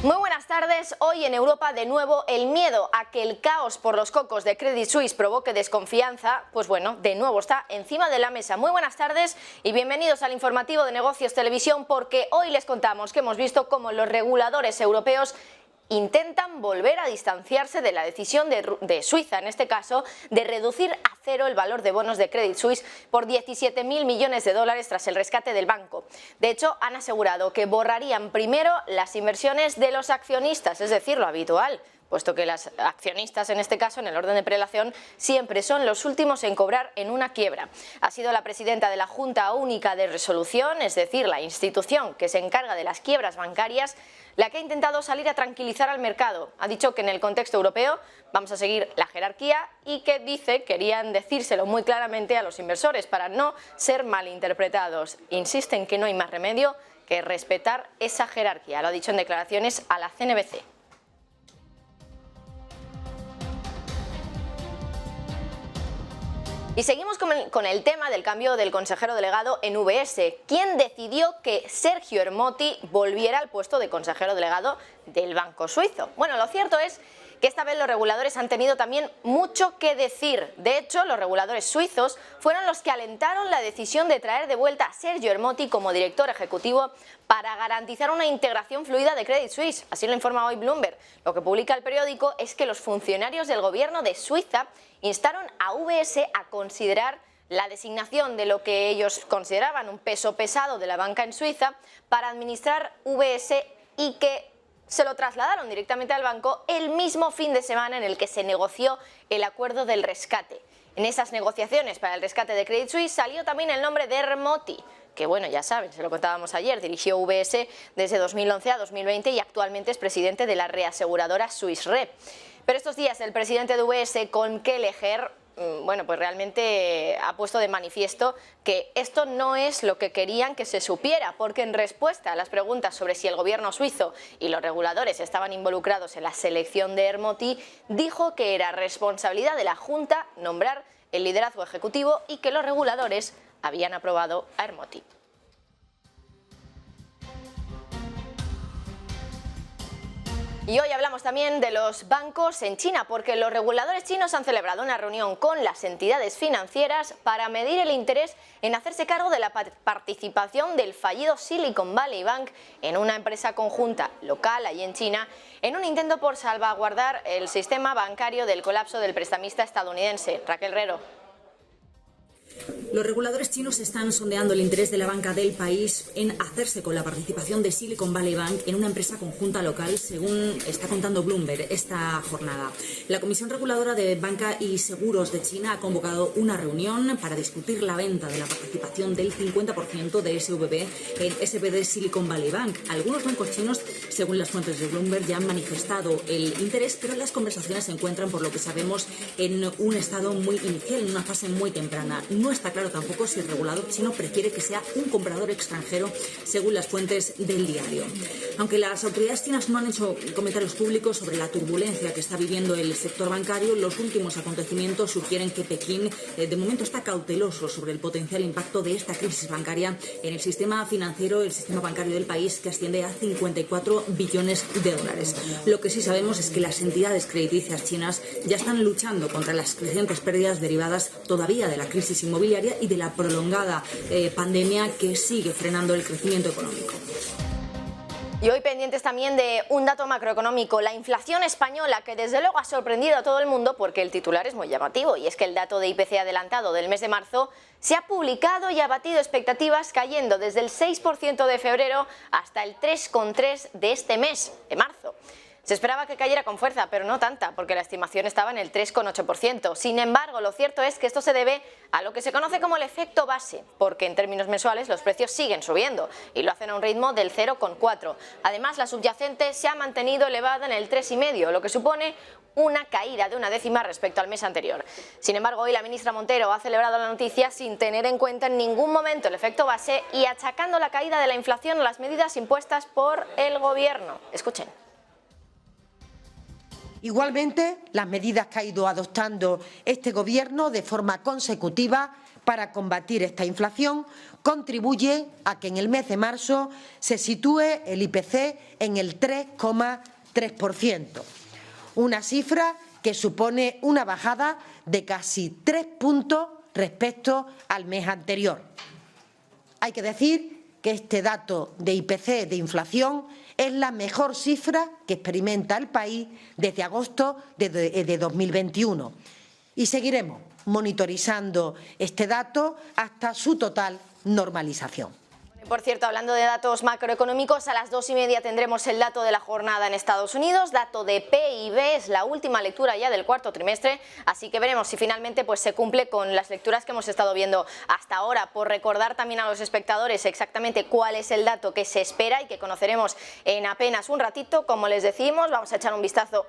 Muy buenas tardes. Hoy en Europa de nuevo el miedo a que el caos por los cocos de Credit Suisse provoque desconfianza, pues bueno, de nuevo está encima de la mesa. Muy buenas tardes y bienvenidos al informativo de Negocios Televisión, porque hoy les contamos que hemos visto cómo los reguladores europeos intentan volver a distanciarse de la decisión de Suiza, en este caso, de reducir a cero el valor de bonos de Credit Suisse por 17.000 millones de dólares tras el rescate del banco. De hecho, han asegurado que borrarían primero las inversiones de los accionistas, es decir, lo habitual, puesto que los accionistas, en este caso, en el orden de prelación, siempre son los últimos en cobrar en una quiebra. Ha sido la presidenta de la Junta Única de Resolución, es decir, la institución que se encarga de las quiebras bancarias, la que ha intentado salir a tranquilizar al mercado. Ha dicho que en el contexto europeo vamos a seguir la jerarquía y que dice querían decírselo muy claramente a los inversores para no ser malinterpretados. Insisten que no hay más remedio que respetar esa jerarquía. Lo ha dicho en declaraciones a la CNBC. Y seguimos con el tema del cambio del consejero delegado en UBS. ¿Quién decidió que Sergio Ermotti volviera al puesto de consejero delegado del banco suizo? Bueno, lo cierto es que esta vez los reguladores han tenido también mucho que decir. De hecho, los reguladores suizos fueron los que alentaron la decisión de traer de vuelta a Sergio Ermotti como director ejecutivo para garantizar una integración fluida de Credit Suisse. Así lo informa hoy Bloomberg. Lo que publica el periódico es que los funcionarios del gobierno de Suiza instaron a UBS a considerar la designación de lo que ellos consideraban un peso pesado de la banca en Suiza para administrar UBS y que se lo trasladaron directamente al banco el mismo fin de semana en el que se negoció el acuerdo del rescate. En esas negociaciones para el rescate de Credit Suisse salió también el nombre de Ermotti, que bueno, ya saben, se lo contábamos ayer, dirigió UBS desde 2011 a 2020 y actualmente es presidente de la reaseguradora Swiss Re. Pero estos días el presidente de UBS, Colm Kelleher, bueno, pues realmente ha puesto de manifiesto que esto no es lo que querían que se supiera, porque en respuesta a las preguntas sobre si el gobierno suizo y los reguladores estaban involucrados en la selección de Ermotti, dijo que era responsabilidad de la Junta nombrar el liderazgo ejecutivo y que los reguladores habían aprobado a Ermotti. Y hoy hablamos también de los bancos en China, porque los reguladores chinos han celebrado una reunión con las entidades financieras para medir el interés en hacerse cargo de la participación del fallido Silicon Valley Bank en una empresa conjunta local allí en China, en un intento por salvaguardar el sistema bancario del colapso del prestamista estadounidense. Raquel Rero. Los reguladores chinos están sondeando el interés de la banca del país en hacerse con la participación de Silicon Valley Bank en una empresa conjunta local, según está contando Bloomberg esta jornada. La Comisión Reguladora de Banca y Seguros de China ha convocado una reunión para discutir la venta de la participación del 50% de SVB en SVB Silicon Valley Bank. Algunos bancos chinos, según las fuentes de Bloomberg, ya han manifestado el interés, pero las conversaciones se encuentran, por lo que sabemos, en un estado muy inicial, en una fase muy temprana. No está claro tampoco si el regulador chino prefiere que sea un comprador extranjero, según las fuentes del diario. Aunque las autoridades chinas no han hecho comentarios públicos sobre la turbulencia que está viviendo el sector bancario, los últimos acontecimientos sugieren que Pekín de momento está cauteloso sobre el potencial impacto de esta crisis bancaria en el sistema financiero, el sistema bancario del país, que asciende a 54 billones de dólares. Lo que sí sabemos es que las entidades crediticias chinas ya están luchando contra las crecientes pérdidas derivadas todavía de la crisis inmobiliaria y de la prolongada pandemia que sigue frenando el crecimiento económico. Y hoy pendientes también de un dato macroeconómico, la inflación española, que desde luego ha sorprendido a todo el mundo porque el titular es muy llamativo, y es que el dato de IPC adelantado del mes de marzo se ha publicado y ha batido expectativas, cayendo desde el 6% de febrero hasta el 3,3% de este mes, de marzo. Se esperaba que cayera con fuerza, pero no tanta, porque la estimación estaba en el 3,8%. Sin embargo, lo cierto es que esto se debe a lo que se conoce como el efecto base, porque en términos mensuales los precios siguen subiendo y lo hacen a un ritmo del 0,4%. Además, la subyacente se ha mantenido elevada en el 3,5%, lo que supone una caída de una décima respecto al mes anterior. Sin embargo, hoy la ministra Montero ha celebrado la noticia sin tener en cuenta en ningún momento el efecto base y achacando la caída de la inflación a las medidas impuestas por el gobierno. Escuchen. Igualmente, las medidas que ha ido adoptando este Gobierno de forma consecutiva para combatir esta inflación contribuye a que en el mes de marzo se sitúe el IPC en el 3,3%, una cifra que supone una bajada de casi 3 puntos respecto al mes anterior. Hay que decir que este dato de IPC de inflación es la mejor cifra que experimenta el país desde agosto de 2021 y seguiremos monitorizando este dato hasta su total normalización. Por cierto, hablando de datos macroeconómicos, a las 2:30 tendremos el dato de la jornada en Estados Unidos, dato de PIB, es la última lectura ya del cuarto trimestre, así que veremos si finalmente se cumple con las lecturas que hemos estado viendo hasta ahora. Por recordar también a los espectadores exactamente cuál es el dato que se espera y que conoceremos en apenas un ratito, como les decimos, vamos a echar un vistazo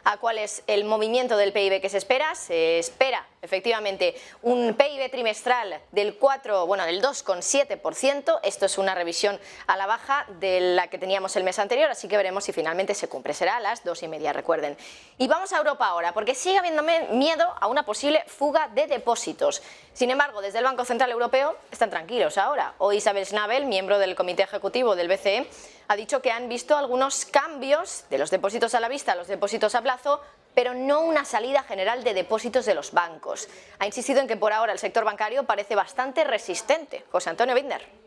a cuál es el movimiento del PIB que se espera. Se espera efectivamente un PIB trimestral del 2,7%. Esto es una revisión a la baja de la que teníamos el mes anterior, así que veremos si finalmente se cumple. Será a las 2:30, recuerden. Y vamos a Europa ahora, porque sigue habiendo miedo a una posible fuga de depósitos. Sin embargo, desde el Banco Central Europeo están tranquilos ahora. Hoy Isabel Schnabel, miembro del Comité Ejecutivo del BCE, ha dicho que han visto algunos cambios de los depósitos a la vista a los depósitos a plazo, pero no una salida general de depósitos de los bancos. Ha insistido en que por ahora el sector bancario parece bastante resistente. José Antonio Binder.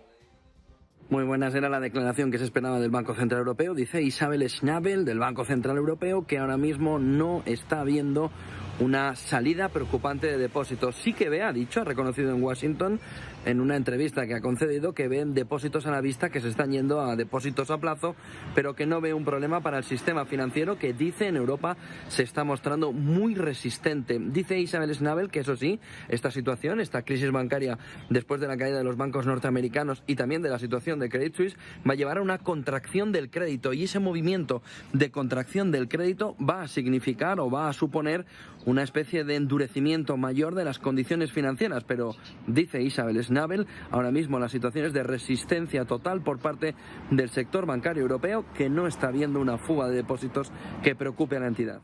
Muy buenas, era la declaración que se esperaba del Banco Central Europeo. Dice Isabel Schnabel del Banco Central Europeo que ahora mismo no está habiendo una salida preocupante de depósitos. Sí que ha reconocido en Washington, en una entrevista que ha concedido, que ven depósitos a la vista que se están yendo a depósitos a plazo, pero que no ve un problema para el sistema financiero, que dice en Europa se está mostrando muy resistente. Dice Isabel Schnabel que eso sí, esta situación, esta crisis bancaria después de la caída de los bancos norteamericanos y también de la situación de Credit Suisse, va a llevar a una contracción del crédito, y ese movimiento de contracción del crédito va a significar o va a suponer una especie de endurecimiento mayor de las condiciones financieras. Pero dice Isabel Schnabel, ahora mismo la situación es de resistencia total por parte del sector bancario europeo, que no está viendo una fuga de depósitos que preocupe a la entidad.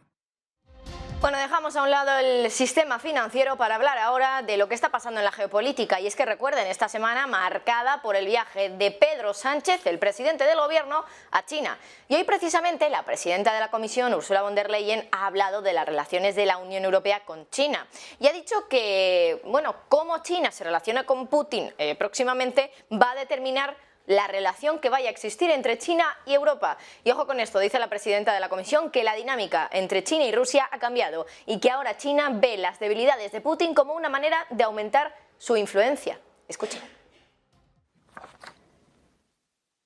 Bueno, dejamos a un lado el sistema financiero para hablar ahora de lo que está pasando en la geopolítica. Y es que recuerden, esta semana marcada por el viaje de Pedro Sánchez, el presidente del gobierno, a China. Y hoy precisamente la presidenta de la Comisión, Ursula von der Leyen, ha hablado de las relaciones de la Unión Europea con China. Y ha dicho que, cómo China se relaciona con Putin próximamente va a determinar la relación que vaya a existir entre China y Europa. Y ojo con esto, dice la presidenta de la Comisión que la dinámica entre China y Rusia ha cambiado y que ahora China ve las debilidades de Putin como una manera de aumentar su influencia. Escuchen.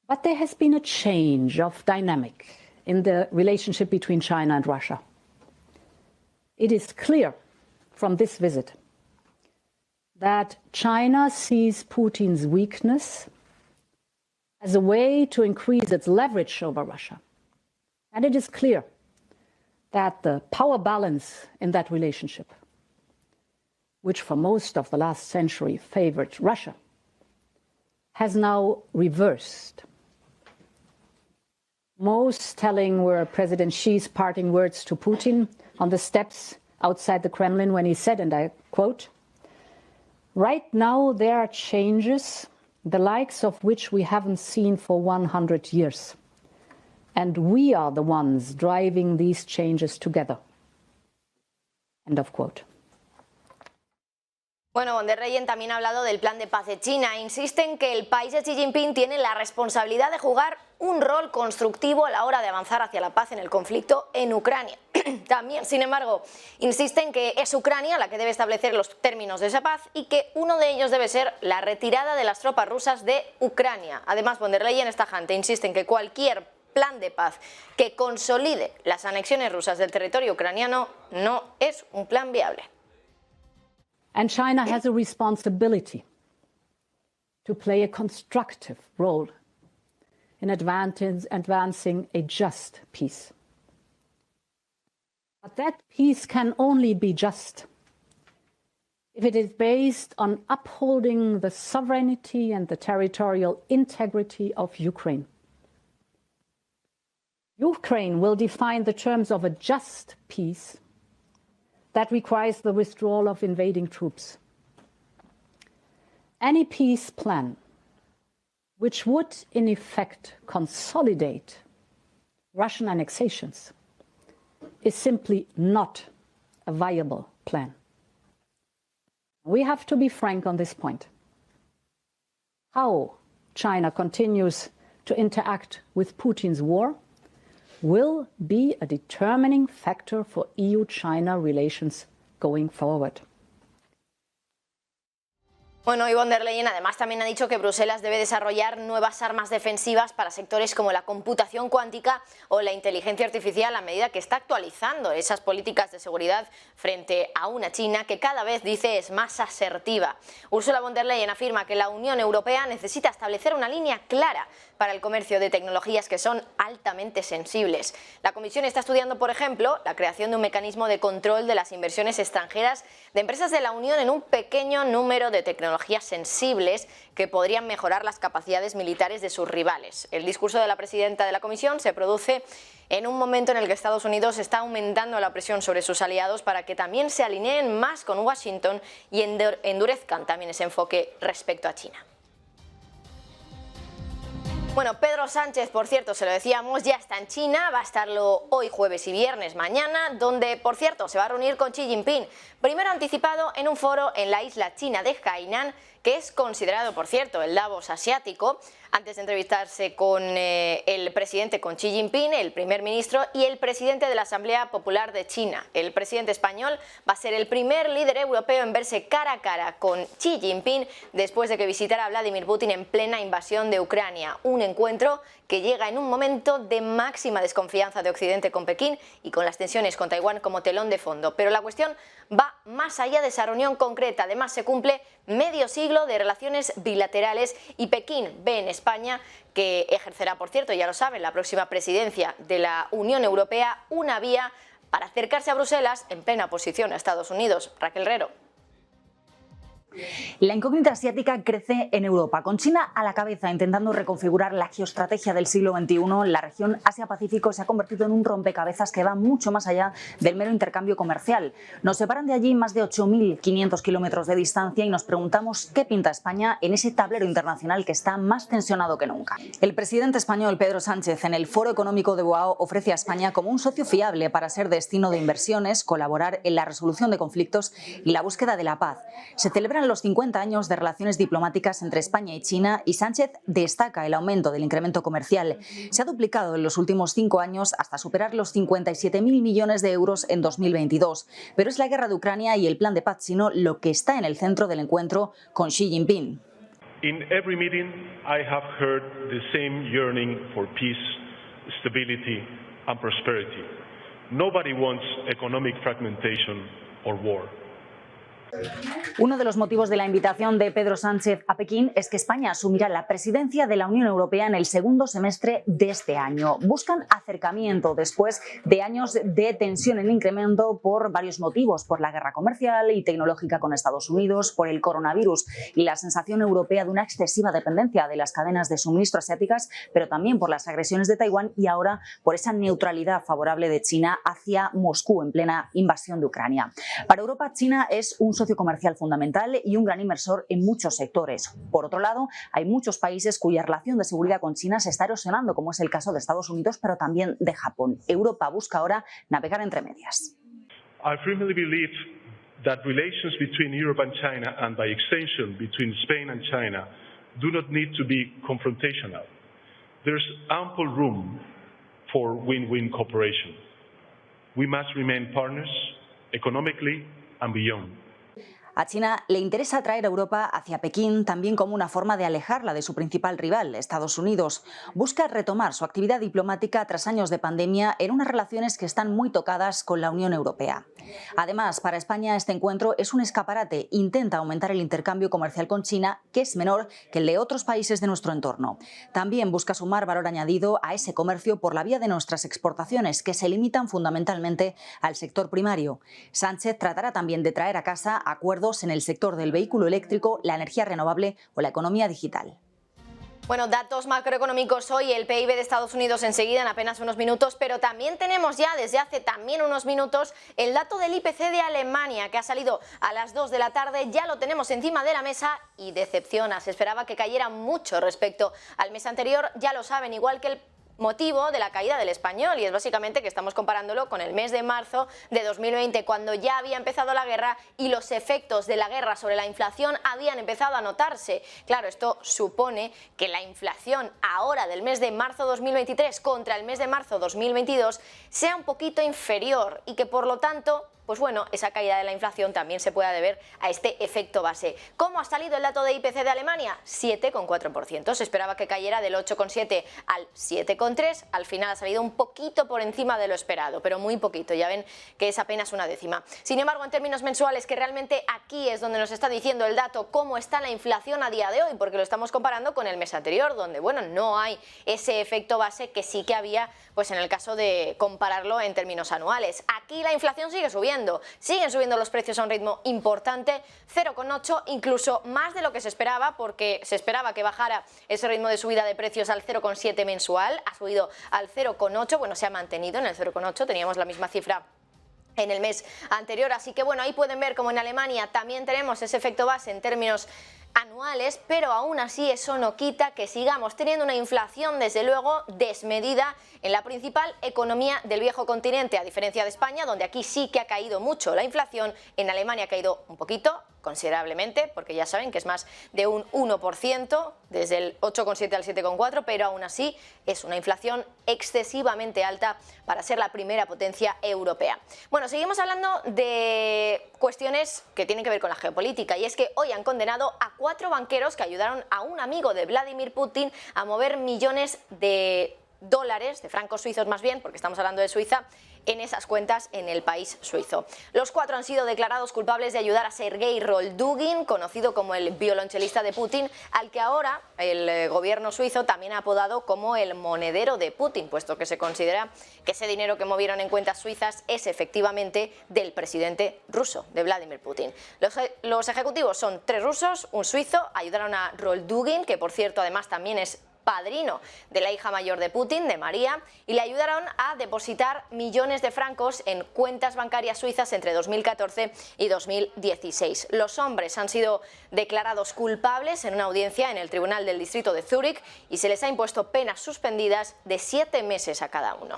But there has been a change of dynamic in the relationship between China and Russia. It is clear from this visit that China sees Putin's weakness as a way to increase its leverage over Russia. And it is clear that the power balance in that relationship, which for most of the last century favored Russia, has now reversed. Most telling were President Xi's parting words to Putin on the steps outside the Kremlin when he said, and I quote, "Right now there are changes the likes of which we haven't seen for 100 years. And we are the ones driving these changes together." End of quote. Bueno, von der Leyen también ha hablado del plan de paz de China. Insiste en que el país de Xi Jinping tiene la responsabilidad de jugar un rol constructivo a la hora de avanzar hacia la paz en el conflicto en Ucrania. También, sin embargo, insiste en que es Ucrania la que debe establecer los términos de esa paz y que uno de ellos debe ser la retirada de las tropas rusas de Ucrania. Además, von der Leyen es tajante, insiste en que cualquier plan de paz que consolide las anexiones rusas del territorio ucraniano no es un plan viable. And China has a responsibility to play a constructive role in advancing a just peace. But that peace can only be just if it is based on upholding the sovereignty and the territorial integrity of Ukraine. Ukraine will define the terms of a just peace that requires the withdrawal of invading troops. any peace plan which would in effect consolidate Russian annexations is simply not a viable plan. We have to be frank on this point. How China continues to interact with Putin's war will be a determining factor for EU-China relations going forward. Bueno, y von der Leyen además también ha dicho que Bruselas debe desarrollar nuevas armas defensivas para sectores como la computación cuántica o la inteligencia artificial a medida que está actualizando esas políticas de seguridad frente a una China que cada vez dice es más asertiva. Ursula von der Leyen afirma que la Unión Europea necesita establecer una línea clara para el comercio de tecnologías que son altamente sensibles. La Comisión está estudiando, por ejemplo, la creación de un mecanismo de control de las inversiones extranjeras de empresas de la Unión en un pequeño número de tecnologías sensibles que podrían mejorar las capacidades militares de sus rivales. El discurso de la presidenta de la Comisión se produce en un momento en el que Estados Unidos está aumentando la presión sobre sus aliados para que también se alineen más con Washington y endurezcan también ese enfoque respecto a China. Bueno, Pedro Sánchez, por cierto, se lo decíamos, ya está en China, va a estarlo hoy jueves y viernes mañana, donde, por cierto, se va a reunir con Xi Jinping, primero anticipado en un foro en la isla china de Hainan, que es considerado, por cierto, el Davos asiático, antes de entrevistarse con el presidente, con Xi Jinping, el primer ministro y el presidente de la Asamblea Popular de China. El presidente español va a ser el primer líder europeo en verse cara a cara con Xi Jinping después de que visitara a Vladimir Putin en plena invasión de Ucrania. Un encuentro que llega en un momento de máxima desconfianza de Occidente con Pekín y con las tensiones con Taiwán como telón de fondo. Pero la cuestión va más allá de esa reunión concreta. Además, se cumple medio siglo de relaciones bilaterales y Pekín ve en España, que ejercerá, por cierto, ya lo saben, la próxima presidencia de la Unión Europea, una vía para acercarse a Bruselas en plena oposición a Estados Unidos. Raquel Herrero. La incógnita asiática crece en Europa, con China a la cabeza intentando reconfigurar la geoestrategia del siglo XXI. La región Asia-Pacífico se ha convertido en un rompecabezas que va mucho más allá del mero intercambio comercial. Nos separan de allí más de 8.500 kilómetros de distancia y nos preguntamos qué pinta España en ese tablero internacional que está más tensionado que nunca. El presidente español Pedro Sánchez en el Foro Económico de Boao ofrece a España como un socio fiable para ser destino de inversiones, colaborar en la resolución de conflictos y la búsqueda de la paz. Se celebran los 50 años de relaciones diplomáticas entre España y China y Sánchez destaca el aumento del incremento comercial. Se ha duplicado en los últimos 5 años hasta superar los 57.000 millones de euros en 2022. Pero es la guerra de Ucrania y el plan de paz chino lo que está en el centro del encuentro con Xi Jinping. In every meeting, I have heard the same yearning for peace, stability and prosperity. Nobody wants economic fragmentation or war. Uno de los motivos de la invitación de Pedro Sánchez a Pekín es que España asumirá la presidencia de la Unión Europea en el segundo semestre de este año. Buscan acercamiento después de años de tensión en incremento por varios motivos, por la guerra comercial y tecnológica con Estados Unidos, por el coronavirus y la sensación europea de una excesiva dependencia de las cadenas de suministro asiáticas, pero también por las agresiones de Taiwán y ahora por esa neutralidad favorable de China hacia Moscú en plena invasión de Ucrania. Para Europa, China es un socio comercial fundamental y un gran inversor en muchos sectores. Por otro lado, hay muchos países cuya relación de seguridad con China se está erosionando, como es el caso de Estados Unidos, pero también de Japón. Europa busca ahora navegar entre medias. I firmly believe that relations between Europe and China, and by extension between Spain and China, do not need to be confrontational. There's ample room for win-win cooperation. We must remain partners economically and beyond. A China le interesa atraer a Europa hacia Pekín también como una forma de alejarla de su principal rival, Estados Unidos. Busca retomar su actividad diplomática tras años de pandemia en unas relaciones que están muy tocadas con la Unión Europea. Además, para España este encuentro es un escaparate. Intenta aumentar el intercambio comercial con China, que es menor que el de otros países de nuestro entorno. También busca sumar valor añadido a ese comercio por la vía de nuestras exportaciones, que se limitan fundamentalmente al sector primario. Sánchez tratará también de traer a casa acuerdos en el sector del vehículo eléctrico, la energía renovable o la economía digital. Bueno, datos macroeconómicos hoy, el PIB de Estados Unidos enseguida en apenas unos minutos, pero también tenemos ya desde hace también unos minutos el dato del IPC de Alemania que ha salido a las 2 de la tarde, ya lo tenemos encima de la mesa y decepciona, se esperaba que cayera mucho respecto al mes anterior, ya lo saben, igual que el motivo de la caída del español, y es básicamente que estamos comparándolo con el mes de marzo de 2020, cuando ya había empezado la guerra y los efectos de la guerra sobre la inflación habían empezado a notarse. Claro, esto supone que la inflación ahora del mes de marzo 2023 contra el mes de marzo 2022 sea un poquito inferior y que por lo tanto, pues bueno, esa caída de la inflación también se pueda deber a este efecto base. ¿Cómo ha salido el dato de IPC de Alemania? 7,4%. Se esperaba que cayera del 8,7 al 7,3. Al final ha salido un poquito por encima de lo esperado, pero muy poquito. Ya ven que es apenas una décima. Sin embargo, en términos mensuales, que realmente aquí es donde nos está diciendo el dato cómo está la inflación a día de hoy, porque lo estamos comparando con el mes anterior, donde, bueno, no hay ese efecto base que sí que había, pues en el caso de compararlo en términos anuales. Aquí la inflación sigue subiendo. Siguen subiendo los precios a un ritmo importante, 0,8, incluso más de lo que se esperaba, porque se esperaba que bajara ese ritmo de subida de precios al 0,7 mensual, ha subido al 0,8, bueno, se ha mantenido en el 0,8, teníamos la misma cifra en el mes anterior, así que bueno, ahí pueden ver como en Alemania también tenemos ese efecto base en términos anuales, pero aún así eso no quita que sigamos teniendo una inflación desde luego desmedida en la principal economía del viejo continente, a diferencia de España, donde aquí sí que ha caído mucho la inflación. En Alemania ha caído un poquito, considerablemente, porque ya saben que es más de un 1%, desde el 8,7 al 7,4, pero aún así es una inflación excesivamente alta para ser la primera potencia europea. Bueno, seguimos hablando de cuestiones que tienen que ver con la geopolítica, y es que hoy han condenado a 4 banqueros que ayudaron a un amigo de Vladimir Putin a mover millones de dólares, de francos suizos más bien, porque estamos hablando de Suiza, en esas cuentas en el país suizo. Los 4 han sido declarados culpables de ayudar a Sergei Roldugin, conocido como el violonchelista de Putin, al que ahora el gobierno suizo también ha apodado como el monedero de Putin, puesto que se considera que ese dinero que movieron en cuentas suizas es efectivamente del presidente ruso, de Vladimir Putin. Los ejecutivos son 3 rusos, un suizo, ayudaron a Roldugin, que por cierto además también es padrino de la hija mayor de Putin, de María, y le ayudaron a depositar millones de francos en cuentas bancarias suizas entre 2014 y 2016. Los hombres han sido declarados culpables en una audiencia en el Tribunal del Distrito de Zúrich y se les ha impuesto penas suspendidas de 7 meses a cada uno.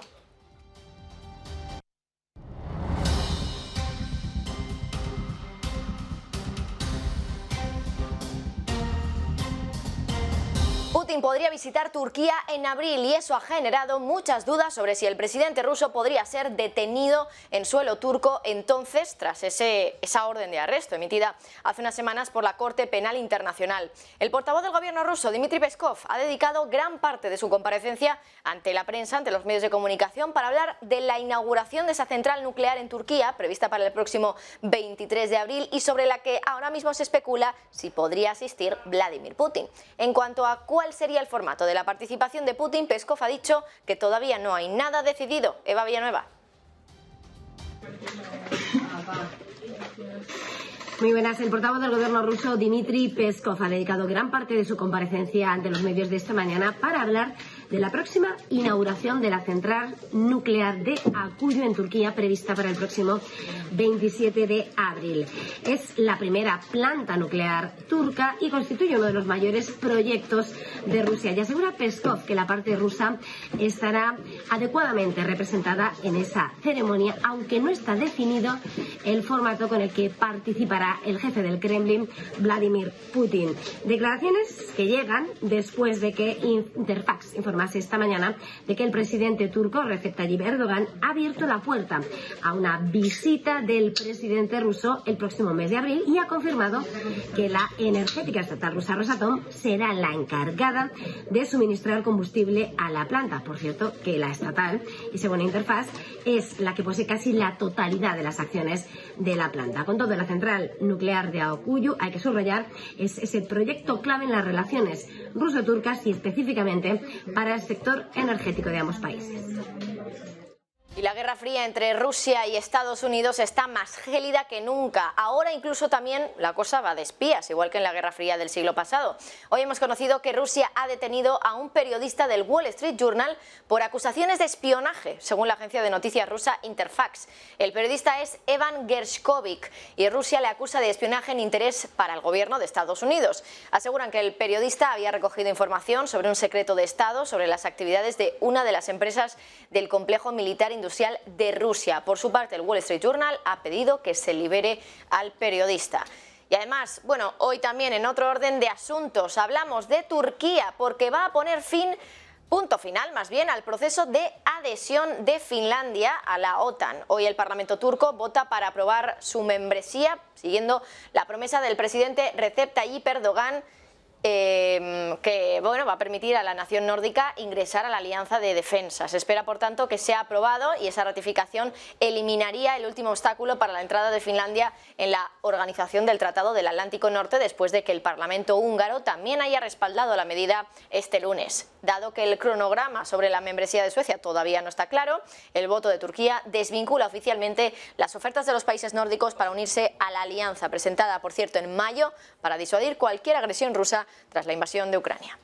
Putin podría visitar Turquía en abril y eso ha generado muchas dudas sobre si el presidente ruso podría ser detenido en suelo turco entonces tras esa orden de arresto emitida hace unas semanas por la Corte Penal Internacional. El portavoz del gobierno ruso, Dmitry Peskov, ha dedicado gran parte de su comparecencia ante la prensa, ante los medios de comunicación, para hablar de la inauguración de esa central nuclear en Turquía, prevista para el próximo 23 de abril y sobre la que ahora mismo se especula si podría asistir Vladimir Putin. En cuanto a cuál sería el formato de la participación de Putin, Peskov ha dicho que todavía no hay nada decidido. Eva Villanueva. Muy buenas. El portavoz del gobierno ruso, Dmitry Peskov, ha dedicado gran parte de su comparecencia ante los medios de esta mañana para hablar de la próxima inauguración de la central nuclear de Akuyu en Turquía, prevista para el próximo 27 de abril. Es la primera planta nuclear turca y constituye uno de los mayores proyectos de Rusia. Y asegura Peskov que la parte rusa estará adecuadamente representada en esa ceremonia, aunque no está definido el formato con el que participará el jefe del Kremlin, Vladimir Putin. Declaraciones que llegan después de que Interfax informase esta mañana de que el presidente turco, Recep Tayyip Erdogan, ha abierto la puerta a una visita del presidente ruso el próximo mes de abril y ha confirmado que la energética estatal rusa Rosatom será la encargada de suministrar combustible a la planta. Por cierto, que la estatal, y según Interfax, es la que posee casi la totalidad de las acciones de la planta. Con todo, la central nuclear de Akuyu, hay que subrayar, es ese proyecto clave en las relaciones ruso-turcas y específicamente para el sector energético de ambos países. Y la guerra fría entre Rusia y Estados Unidos está más gélida que nunca. Ahora incluso también la cosa va de espías, igual que en la guerra fría del siglo pasado. Hoy hemos conocido que Rusia ha detenido a un periodista del Wall Street Journal por acusaciones de espionaje, según la agencia de noticias rusa Interfax. El periodista es Evan Gershkovich y Rusia le acusa de espionaje en interés para el gobierno de Estados Unidos. Aseguran que el periodista había recogido información sobre un secreto de Estado sobre las actividades de una de las empresas del complejo militar industrial de Rusia. Por su parte, el Wall Street Journal ha pedido que se libere al periodista. Y además, bueno, hoy también en otro orden de asuntos hablamos de Turquía porque va a poner punto final más bien al proceso de adhesión de Finlandia a la OTAN. Hoy el Parlamento turco vota para aprobar su membresía, siguiendo la promesa del presidente Recep Tayyip Erdogan, que bueno, va a permitir a la nación nórdica ingresar a la Alianza de Defensa. Se espera, por tanto, que sea aprobado y esa ratificación eliminaría el último obstáculo para la entrada de Finlandia en la Organización del Tratado del Atlántico Norte, después de que el Parlamento húngaro también haya respaldado la medida este lunes. Dado que el cronograma sobre la membresía de Suecia todavía no está claro, el voto de Turquía desvincula oficialmente las ofertas de los países nórdicos para unirse a la alianza, presentada, por cierto, en mayo, para disuadir cualquier agresión rusa tras la invasión de Ucrania.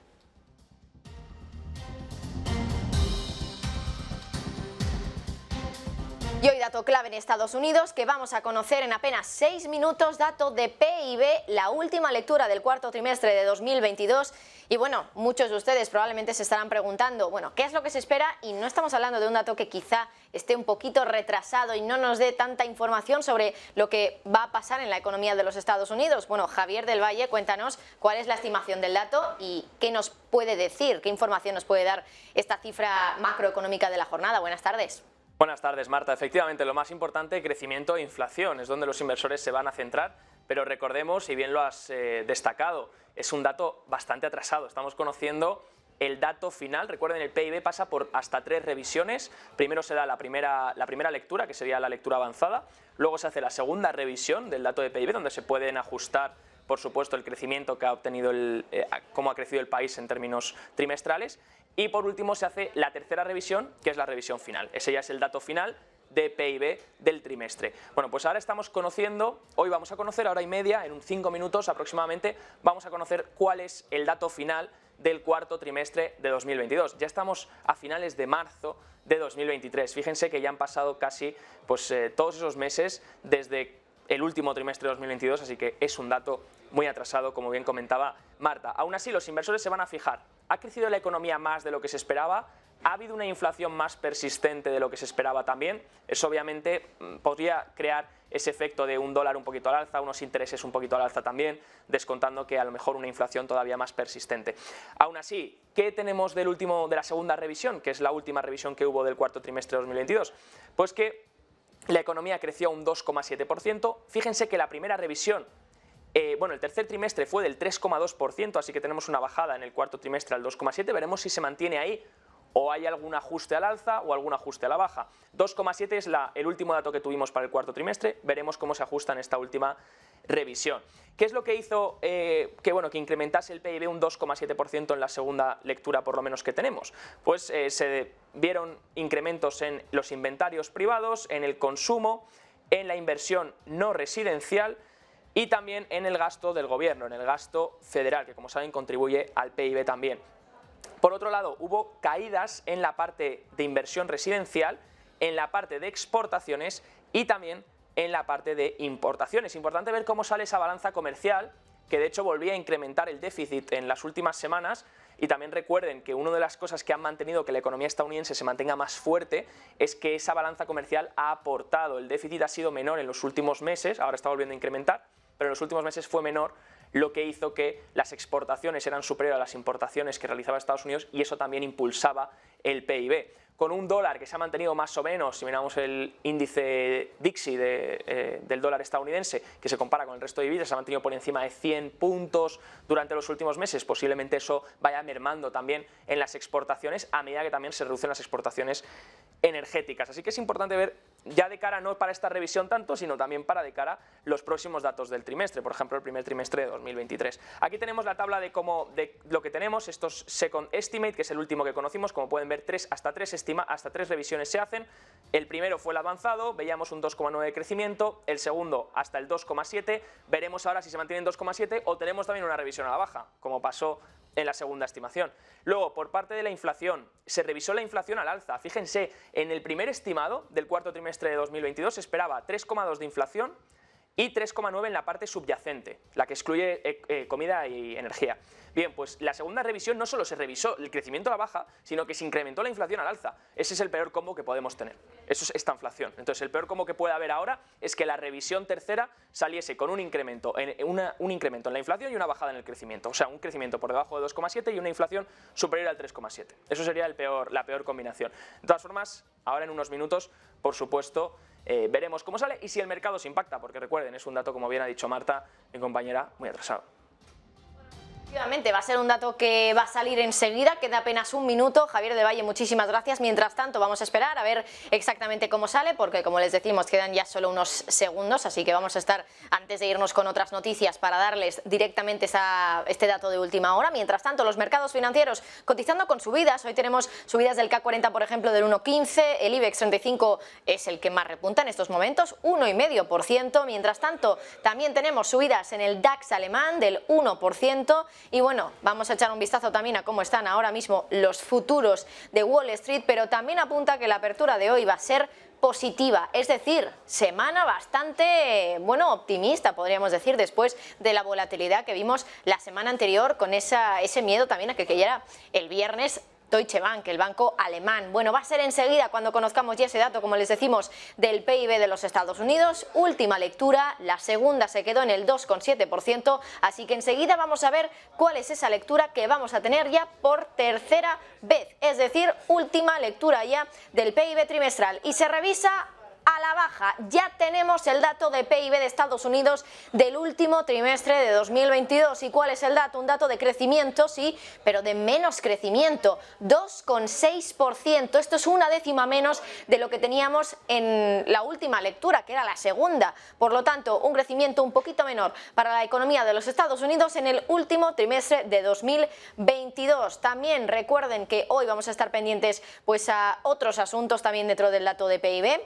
Y hoy dato clave en Estados Unidos que vamos a conocer en apenas 6 minutos, dato de PIB, la última lectura del cuarto trimestre de 2022. Y bueno, muchos de ustedes probablemente se estarán preguntando, bueno, ¿qué es lo que se espera? Y no estamos hablando de un dato que quizá esté un poquito retrasado y no nos dé tanta información sobre lo que va a pasar en la economía de los Estados Unidos. Bueno, Javier del Valle, cuéntanos cuál es la estimación del dato y qué nos puede decir, qué información nos puede dar esta cifra macroeconómica de la jornada. Buenas tardes. Buenas tardes, Marta. Efectivamente, lo más importante, crecimiento e inflación, es donde los inversores se van a centrar, pero recordemos, y bien lo has destacado, es un dato bastante atrasado. Estamos conociendo el dato final. Recuerden, el PIB pasa por hasta 3 revisiones. Primero se da la primera lectura, que sería la lectura avanzada. Luego se hace la segunda revisión del dato de PIB, donde se pueden ajustar, por supuesto, el crecimiento que ha obtenido, cómo ha crecido el país en términos trimestrales. Y por último se hace la tercera revisión, que es la revisión final. Ese ya es el dato final de PIB del trimestre. Bueno, pues ahora estamos conociendo, hoy vamos a conocer, a hora y media, en 5 minutos aproximadamente, vamos a conocer cuál es el dato final del cuarto trimestre de 2022. Ya estamos a finales de marzo de 2023. Fíjense que ya han pasado casi todos esos meses desde el último trimestre de 2022, así que es un dato muy atrasado, como bien comentaba Marta. Aún así, los inversores se van a fijar. ¿Ha crecido la economía más de lo que se esperaba? ¿Ha habido una inflación más persistente de lo que se esperaba también? Eso obviamente podría crear ese efecto de un dólar un poquito al alza, unos intereses un poquito al alza también, descontando que a lo mejor una inflación todavía más persistente. Aún así, ¿qué tenemos de la segunda revisión, que es la última revisión que hubo del cuarto trimestre de 2022? Pues que la economía creció un 2,7%. Fíjense que la primera revisión, el tercer trimestre fue del 3,2%, así que tenemos una bajada en el cuarto trimestre al 2,7%. Veremos si se mantiene ahí o hay algún ajuste al alza o algún ajuste a la baja. 2,7 es el último dato que tuvimos para el cuarto trimestre. Veremos cómo se ajusta en esta última revisión. ¿Qué es lo que hizo que incrementase el PIB un 2,7% en la segunda lectura, por lo menos, que tenemos? Pues se vieron incrementos en los inventarios privados, en el consumo, en la inversión no residencial y también en el gasto del gobierno, en el gasto federal, que como saben contribuye al PIB también. Por otro lado, hubo caídas en la parte de inversión residencial, en la parte de exportaciones y también en la parte de importaciones. Importante ver cómo sale esa balanza comercial, que de hecho volvía a incrementar el déficit en las últimas semanas. Y también recuerden que una de las cosas que han mantenido que la economía estadounidense se mantenga más fuerte es que esa balanza comercial ha aportado. El déficit ha sido menor en los últimos meses, ahora está volviendo a incrementar, pero en los últimos meses fue menor, lo que hizo que las exportaciones eran superiores a las importaciones que realizaba Estados Unidos y eso también impulsaba el PIB. Con un dólar que se ha mantenido más o menos, si miramos el índice Dixie del dólar estadounidense, que se compara con el resto de divisas, se ha mantenido por encima de 100 puntos durante los últimos meses, posiblemente eso vaya mermando también en las exportaciones a medida que también se reducen las exportaciones energéticas. Así que es importante ver ya de cara no para esta revisión tanto, sino también para de cara los próximos datos del trimestre, por ejemplo el primer trimestre de 2023. Aquí tenemos la tabla de lo que tenemos, estos Second Estimate, que es el último que conocimos, como pueden ver hasta tres revisiones se hacen. El primero fue el avanzado, veíamos un 2,9 de crecimiento, el segundo hasta el 2,7, veremos ahora si se mantiene en 2,7 o tenemos también una revisión a la baja, como pasó en la segunda estimación. Luego, por parte de la inflación, se revisó la inflación al alza. Fíjense, en el primer estimado del cuarto trimestre de 2022 se esperaba 3,2 de inflación y 3,9 en la parte subyacente, la que excluye comida y energía. Bien, pues la segunda revisión no solo se revisó el crecimiento a la baja, sino que se incrementó la inflación al alza. Ese es el peor combo que podemos tener. Eso es esta inflación. Entonces, el peor combo que puede haber ahora es que la revisión tercera saliese con un incremento en la inflación y una bajada en el crecimiento. O sea, un crecimiento por debajo de 2,7 y una inflación superior al 3,7. Eso sería la peor combinación. De todas formas, ahora en unos minutos, por supuesto, veremos cómo sale y si el mercado se impacta, porque recuerden, es un dato, como bien ha dicho Marta, mi compañera, muy atrasado. Efectivamente, va a ser un dato que va a salir enseguida, queda apenas un minuto. Javier de Valle, muchísimas gracias. Mientras tanto, vamos a esperar a ver exactamente cómo sale, porque como les decimos, quedan ya solo unos segundos, así que vamos a estar, antes de irnos con otras noticias, para darles directamente este dato de última hora. Mientras tanto, los mercados financieros cotizando con subidas. Hoy tenemos subidas del CAC 40, por ejemplo, del 1,15, el IBEX 35 es el que más repunta en estos momentos, 1,5%. Mientras tanto, también tenemos subidas en el DAX alemán del 1%. Y bueno, vamos a echar un vistazo también a cómo están ahora mismo los futuros de Wall Street, pero también apunta que la apertura de hoy va a ser positiva, es decir, semana bastante, optimista, podríamos decir, después de la volatilidad que vimos la semana anterior con ese miedo también a que cayera el viernes Deutsche Bank, el banco alemán. Bueno, va a ser enseguida cuando conozcamos ya ese dato, como les decimos, del PIB de los Estados Unidos. Última lectura, la segunda se quedó en el 2,7%, así que enseguida vamos a ver cuál es esa lectura que vamos a tener ya por tercera vez, es decir, última lectura ya del PIB trimestral. Y se revisa a la baja. Ya tenemos el dato de PIB de Estados Unidos del último trimestre de 2022. ¿Y cuál es el dato? Un dato de crecimiento, sí, pero de menos crecimiento, 2,6%. Esto es una décima menos de lo que teníamos en la última lectura, que era la segunda. Por lo tanto, un crecimiento un poquito menor para la economía de los Estados Unidos en el último trimestre de 2022. También recuerden que hoy vamos a estar pendientes pues a otros asuntos también dentro del dato de PIB,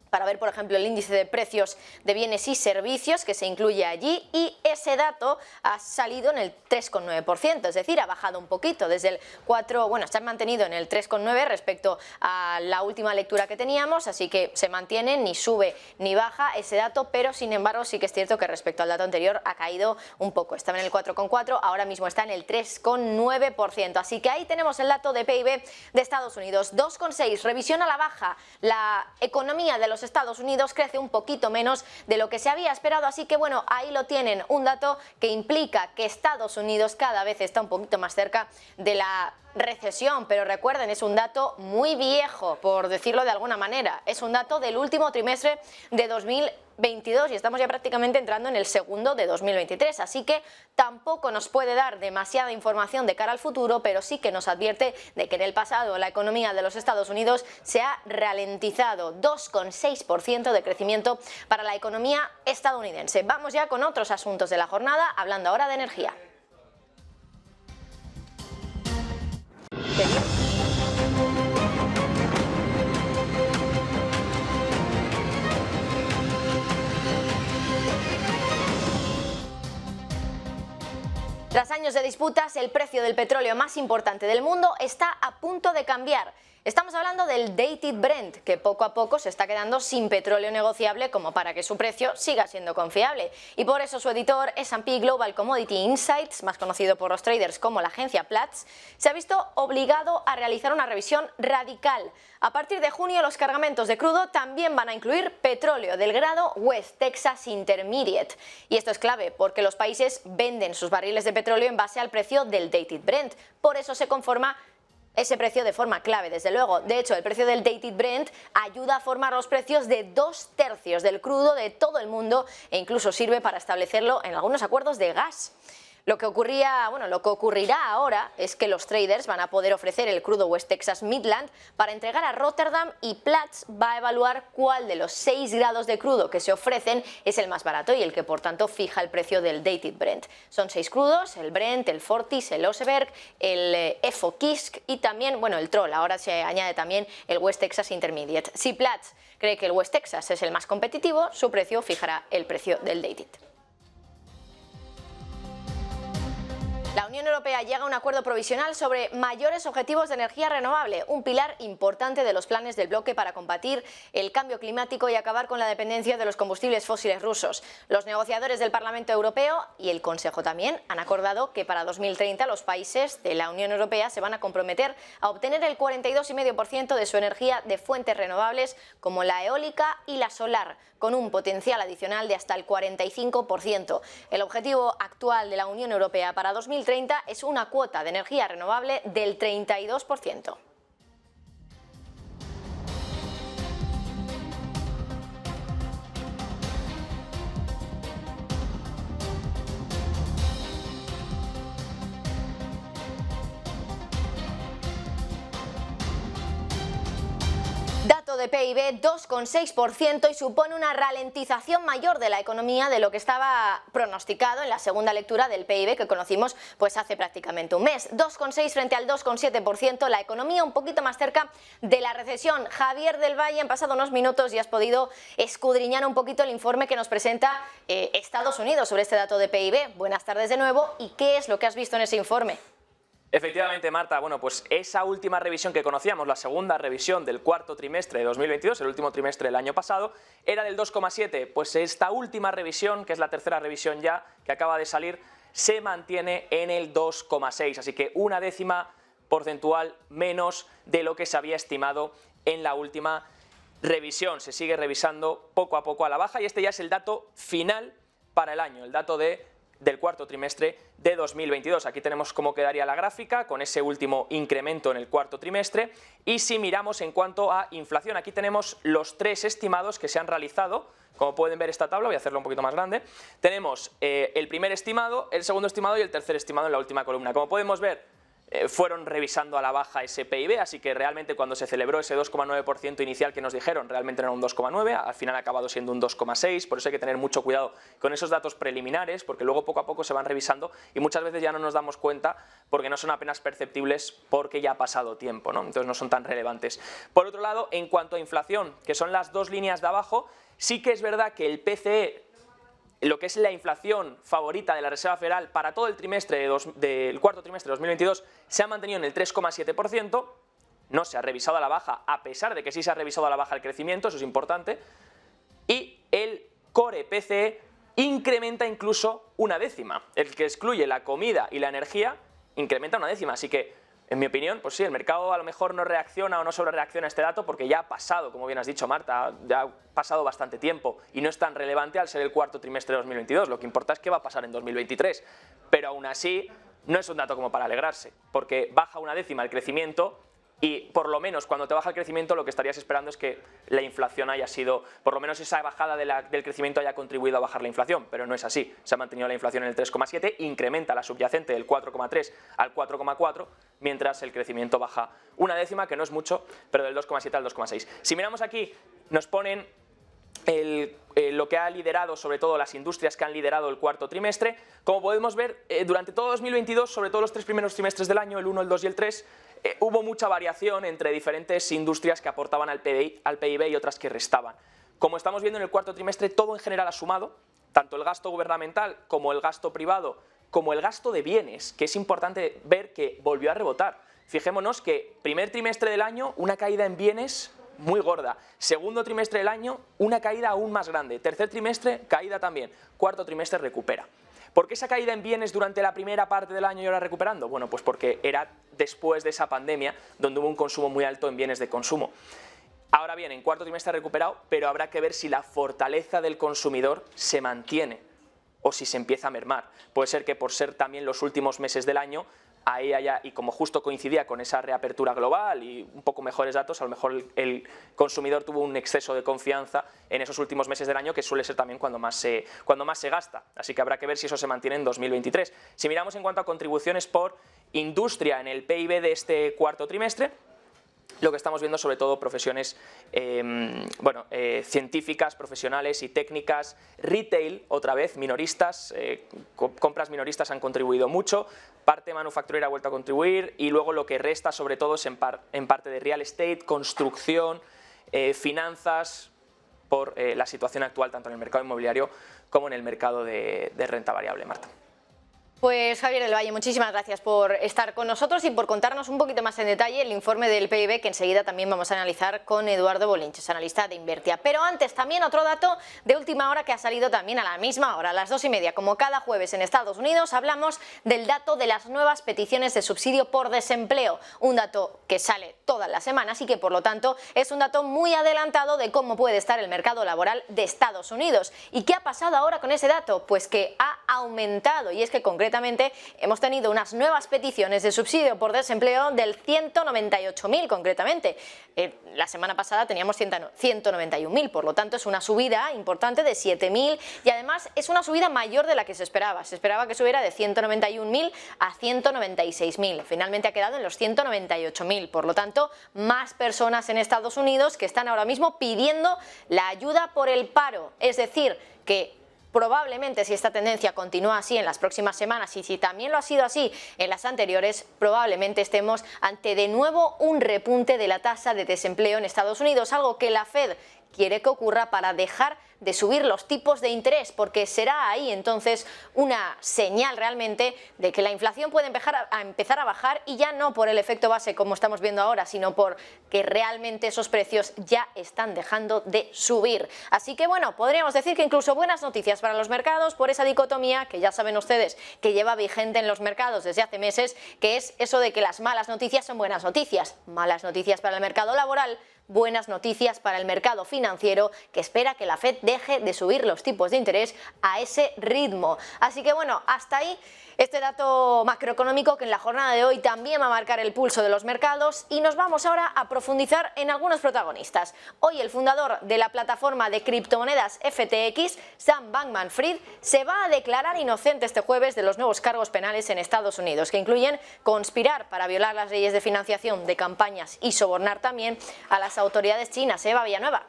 para ver, por ejemplo, el índice de precios de bienes y servicios que se incluye allí, y ese dato ha salido en el 3,9%, es decir, ha bajado un poquito desde el 4, se ha mantenido en el 3,9 respecto a la última lectura que teníamos, así que se mantiene, ni sube ni baja ese dato, pero sin embargo sí que es cierto que respecto al dato anterior ha caído un poco, estaba en el 4,4, ahora mismo está en el 3,9%, así que ahí tenemos el dato de PIB de Estados Unidos, 2,6, revisión a la baja, la economía de los Estados Unidos crece un poquito menos de lo que se había esperado, así que bueno, ahí lo tienen, un dato que implica que Estados Unidos cada vez está un poquito más cerca de la recesión, pero recuerden, es un dato muy viejo, por decirlo de alguna manera, es un dato del último trimestre de 2022 y estamos ya prácticamente entrando en el segundo de 2023, así que tampoco nos puede dar demasiada información de cara al futuro, pero sí que nos advierte de que en el pasado la economía de los Estados Unidos se ha ralentizado, 2,6% de crecimiento para la economía estadounidense. Vamos ya con otros asuntos de la jornada, hablando ahora de energía. Tras años de disputas, el precio del petróleo más importante del mundo está a punto de cambiar. Estamos hablando del Dated Brent, que poco a poco se está quedando sin petróleo negociable como para que su precio siga siendo confiable. Y por eso su editor, S&P Global Commodity Insights, más conocido por los traders como la agencia Platts, se ha visto obligado a realizar una revisión radical. A partir de junio, los cargamentos de crudo también van a incluir petróleo del grado West Texas Intermediate. Y esto es clave porque los países venden sus barriles de petróleo en base al precio del Dated Brent. Por eso se conforma ese precio de forma clave, desde luego. De hecho, el precio del Dated Brent ayuda a formar los precios de 2/3 del crudo de todo el mundo e incluso sirve para establecerlo en algunos acuerdos de gas. Lo que ocurrirá ahora es que los traders van a poder ofrecer el crudo West Texas Midland para entregar a Rotterdam y Platts va a evaluar cuál de los 6 grados de crudo que se ofrecen es el más barato y el que por tanto fija el precio del Dated Brent. Son 6 crudos, el Brent, el Fortis, el Oseberg, el FO-Kisk y también, el Troll. Ahora se añade también el West Texas Intermediate. Si Platts cree que el West Texas es el más competitivo, su precio fijará el precio del Dated. La Unión Europea llega a un acuerdo provisional sobre mayores objetivos de energía renovable, un pilar importante de los planes del bloque para combatir el cambio climático y acabar con la dependencia de los combustibles fósiles rusos. Los negociadores del Parlamento Europeo y el Consejo también han acordado que para 2030 los países de la Unión Europea se van a comprometer a obtener el 42,5% de su energía de fuentes renovables como la eólica y la solar, con un potencial adicional de hasta el 45%. El objetivo actual de la Unión Europea para 2030 es una cuota de energía renovable del 32%. Dato de PIB 2,6% y supone una ralentización mayor de la economía de lo que estaba pronosticado en la segunda lectura del PIB que conocimos hace prácticamente un mes. 2,6 frente al 2,7%, la economía un poquito más cerca de la recesión. Javier del Valle, han pasado unos minutos y has podido escudriñar un poquito el informe que nos presenta Estados Unidos sobre este dato de PIB. Buenas tardes de nuevo. ¿Y qué es lo que has visto en ese informe? Efectivamente, Marta, pues esa última revisión que conocíamos, la segunda revisión del cuarto trimestre de 2022, el último trimestre del año pasado, era del 2,7. Pues esta última revisión, que es la tercera revisión ya, que acaba de salir, se mantiene en el 2,6. Así que una décima porcentual menos de lo que se había estimado en la última revisión. Se sigue revisando poco a poco a la baja y este ya es el dato final para el año, el dato del cuarto trimestre de 2022. Aquí tenemos cómo quedaría la gráfica con ese último incremento en el cuarto trimestre y si miramos en cuanto a inflación, aquí tenemos los 3 estimados que se han realizado. Como pueden ver esta tabla, voy a hacerlo un poquito más grande, tenemos el primer estimado, el segundo estimado y el tercer estimado en la última columna. Como podemos ver, fueron revisando a la baja ese PIB, así que realmente cuando se celebró ese 2,9% inicial que nos dijeron, realmente no era un 2,9, al final ha acabado siendo un 2,6, por eso hay que tener mucho cuidado con esos datos preliminares, porque luego poco a poco se van revisando y muchas veces ya no nos damos cuenta porque no son apenas perceptibles porque ya ha pasado tiempo, ¿no? Entonces no son tan relevantes. Por otro lado, en cuanto a inflación, que son las 2 líneas de abajo, sí que es verdad que el PCE, lo que es la inflación favorita de la Reserva Federal para todo el trimestre del cuarto trimestre de 2022 se ha mantenido en el 3,7%, no se ha revisado a la baja, a pesar de que sí se ha revisado a la baja el crecimiento, eso es importante, y el core PCE incrementa incluso una décima, el que excluye la comida y la energía incrementa una décima, así que en mi opinión, pues sí, el mercado a lo mejor no reacciona o no sobrereacciona a este dato porque ya ha pasado, como bien has dicho Marta, ya ha pasado bastante tiempo y no es tan relevante al ser el cuarto trimestre de 2022, lo que importa es qué va a pasar en 2023, pero aún así no es un dato como para alegrarse, porque baja una décima el crecimiento y por lo menos cuando te baja el crecimiento lo que estarías esperando es que la inflación haya sido, por lo menos esa bajada del crecimiento haya contribuido a bajar la inflación, pero no es así, se ha mantenido la inflación en el 3,7, incrementa la subyacente del 4,3 al 4,4, mientras el crecimiento baja una décima, que no es mucho, pero del 2,7 al 2,6. Si miramos aquí, nos ponen lo que ha liderado, sobre todo las industrias que han liderado el cuarto trimestre. Como podemos ver, durante todo 2022, sobre todo los 3 primeros trimestres del año, el 1, el 2 y el 3, hubo mucha variación entre diferentes industrias que aportaban al PIB y otras que restaban. Como estamos viendo en el cuarto trimestre, todo en general ha sumado, tanto el gasto gubernamental como el gasto privado, como el gasto de bienes, que es importante ver que volvió a rebotar. Fijémonos que primer trimestre del año, una caída en bienes muy gorda. Segundo trimestre del año, una caída aún más grande. Tercer trimestre, caída también. Cuarto trimestre, recupera. ¿Por qué esa caída en bienes durante la primera parte del año y ahora recuperando? Bueno, pues porque era después de esa pandemia donde hubo un consumo muy alto en bienes de consumo. Ahora bien, en cuarto trimestre ha recuperado, pero habrá que ver si la fortaleza del consumidor se mantiene o si se empieza a mermar. Puede ser que por ser también los últimos meses del año ahí allá, y como justo coincidía con esa reapertura global y un poco mejores datos, a lo mejor el consumidor tuvo un exceso de confianza en esos últimos meses del año, que suele ser también cuando más se gasta. Así que habrá que ver si eso se mantiene en 2023. Si miramos en cuanto a contribuciones por industria en el PIB de este cuarto trimestre, lo que estamos viendo sobre todo profesiones científicas, profesionales y técnicas, retail, otra vez, minoristas, compras minoristas han contribuido mucho, parte manufacturera ha vuelto a contribuir y luego lo que resta sobre todo es en parte de real estate, construcción, finanzas, por la situación actual tanto en el mercado inmobiliario como en el mercado de renta variable. Marta. Pues Javier del Valle, muchísimas gracias por estar con nosotros y por contarnos un poquito más en detalle el informe del PIB que enseguida también vamos a analizar con Eduardo Bolinches, analista de Invertia. Pero antes también otro dato de última hora que ha salido también a la misma hora, a las 2:30, como cada jueves en Estados Unidos, hablamos del dato de las nuevas peticiones de subsidio por desempleo, un dato que sale todas las semanas y que por lo tanto es un dato muy adelantado de cómo puede estar el mercado laboral de Estados Unidos. ¿Y qué ha pasado ahora con ese dato? Pues que ha aumentado, y es que concretamente hemos tenido unas nuevas peticiones de subsidio por desempleo del 198.000 concretamente. La semana pasada teníamos 191.000, por lo tanto es una subida importante de 7.000 y además es una subida mayor de la que se esperaba. Se esperaba que subiera de 191.000 a 196.000. Finalmente ha quedado en los 198.000. Por lo tanto, más personas en Estados Unidos que están ahora mismo pidiendo la ayuda por el paro. Es decir, que probablemente si esta tendencia continúa así en las próximas semanas y si también lo ha sido así en las anteriores, probablemente estemos ante de nuevo un repunte de la tasa de desempleo en Estados Unidos, algo que la Fed quiere que ocurra para dejar de subir los tipos de interés, porque será ahí entonces una señal realmente de que la inflación puede empezar a bajar y ya no por el efecto base como estamos viendo ahora, sino por que realmente esos precios ya están dejando de subir. Así que bueno, podríamos decir que incluso buenas noticias para los mercados por esa dicotomía que ya saben ustedes que lleva vigente en los mercados desde hace meses, que es eso de que las malas noticias son buenas noticias para el mercado laboral, buenas noticias para el mercado financiero, que espera que la Fed deje de subir los tipos de interés a ese ritmo. Así que bueno, hasta ahí este dato macroeconómico que en la jornada de hoy también va a marcar el pulso de los mercados, y nos vamos ahora a profundizar en algunos protagonistas. Hoy el fundador de la plataforma de criptomonedas FTX, Sam Bankman-Fried, se va a declarar inocente este jueves de los nuevos cargos penales en Estados Unidos, que incluyen conspirar para violar las leyes de financiación de campañas y sobornar también a las autoridades chinas. Eva Villanueva.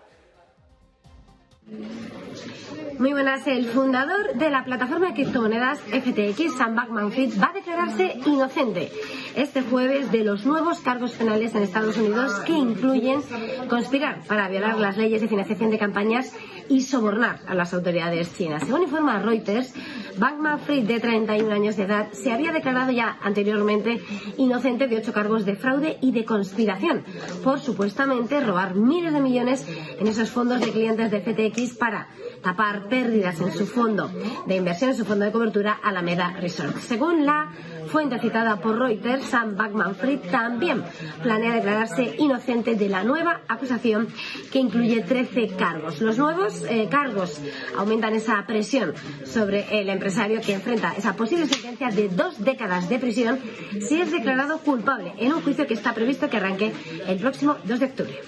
Muy buenas. El fundador de la plataforma de criptomonedas FTX, Sam Bankman-Fried, va a declararse inocente este jueves de los nuevos cargos penales en Estados Unidos que incluyen conspirar para violar las leyes de financiación de campañas y sobornar a las autoridades chinas. Según informa Reuters, Bankman-Fried, de 31 años de edad, se había declarado ya anteriormente inocente de 8 cargos de fraude y de conspiración por supuestamente robar miles de millones en esos fondos de clientes de FTX para tapar pérdidas en su fondo de inversión, en su fondo de cobertura Alameda Resorts. Según la fuente citada por Reuters, Sam Bankman-Fried también planea declararse inocente de la nueva acusación que incluye 13 cargos. Los nuevos cargos aumentan esa presión sobre el empresario, que enfrenta esa posible sentencia de 2 décadas de prisión si es declarado culpable en un juicio que está previsto que arranque el próximo 2 de octubre.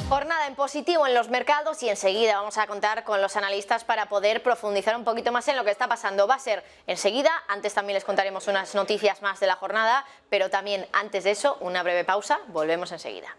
Jornada en positivo en los mercados y enseguida vamos a contar con los analistas para poder profundizar un poquito más en lo que está pasando. Va a ser enseguida, antes también les contaremos unas noticias más de la jornada, pero también antes de eso una breve pausa, volvemos enseguida.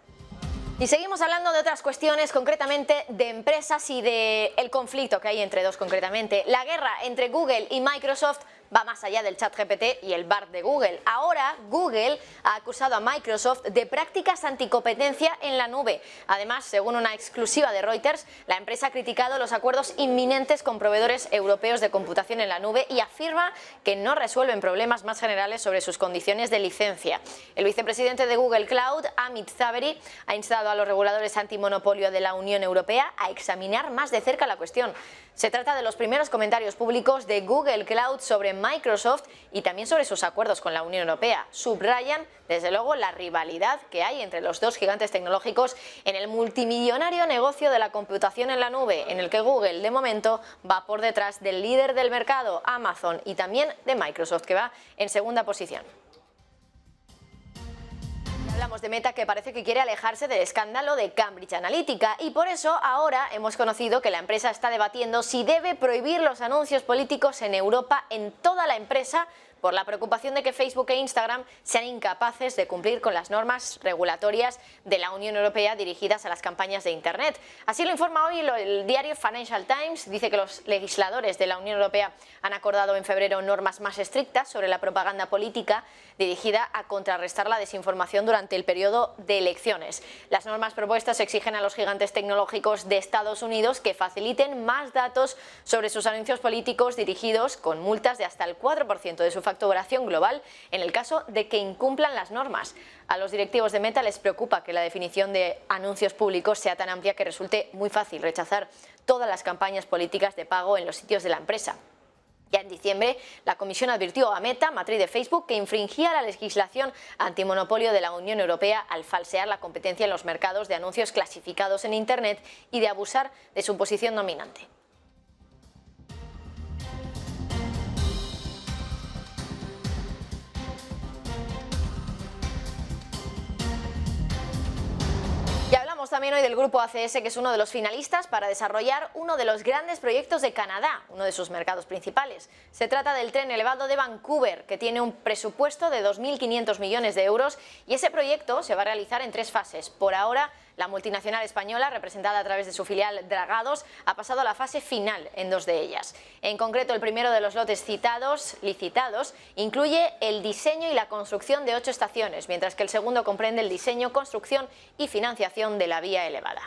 Y seguimos hablando de otras cuestiones, concretamente de empresas y del conflicto que hay entre dos concretamente. La guerra entre Google y Microsoft va más allá del ChatGPT y el Bard de Google. Ahora Google ha acusado a Microsoft de prácticas anticompetencia en la nube. Además, según una exclusiva de Reuters, la empresa ha criticado los acuerdos inminentes con proveedores europeos de computación en la nube y afirma que no resuelven problemas más generales sobre sus condiciones de licencia. El vicepresidente de Google Cloud, Amit Zavery, ha instado a los reguladores antimonopolio de la Unión Europea a examinar más de cerca la cuestión. Se trata de los primeros comentarios públicos de Google Cloud sobre Microsoft y también sobre sus acuerdos con la Unión Europea. Subrayan, desde luego, la rivalidad que hay entre los dos gigantes tecnológicos en el multimillonario negocio de la computación en la nube, en el que Google, de momento, va por detrás del líder del mercado, Amazon, y también de Microsoft, que va en segunda posición. Hablamos de Meta, que parece que quiere alejarse del escándalo de Cambridge Analytica, y por eso ahora hemos conocido que la empresa está debatiendo si debe prohibir los anuncios políticos en Europa en toda la empresa, por la preocupación de que Facebook e Instagram sean incapaces de cumplir con las normas regulatorias de la Unión Europea dirigidas a las campañas de Internet. Así lo informa hoy el diario Financial Times. Dice que los legisladores de la Unión Europea han acordado en febrero normas más estrictas sobre la propaganda política dirigida a contrarrestar la desinformación durante el periodo de elecciones. Las normas propuestas exigen a los gigantes tecnológicos de Estados Unidos que faciliten más datos sobre sus anuncios políticos dirigidos, con multas de hasta el 4% de su facturación global en el caso de que incumplan las normas. A los directivos de Meta les preocupa que la definición de anuncios públicos sea tan amplia que resulte muy fácil rechazar todas las campañas políticas de pago en los sitios de la empresa. Ya en diciembre, la Comisión advirtió a Meta, matriz de Facebook, que infringía la legislación antimonopolio de la Unión Europea al falsear la competencia en los mercados de anuncios clasificados en Internet y de abusar de su posición dominante. Y hablamos también hoy del grupo ACS, que es uno de los finalistas para desarrollar uno de los grandes proyectos de Canadá, uno de sus mercados principales. Se trata del tren elevado de Vancouver, que tiene un presupuesto de 2.500 millones de euros, y ese proyecto se va a realizar en 3 fases. Por ahora, la multinacional española, representada a través de su filial Dragados, ha pasado a la fase final en 2 de ellas. En concreto, el primero de los lotes licitados incluye el diseño y la construcción de 8 estaciones, mientras que el segundo comprende el diseño, construcción y financiación de la vía elevada.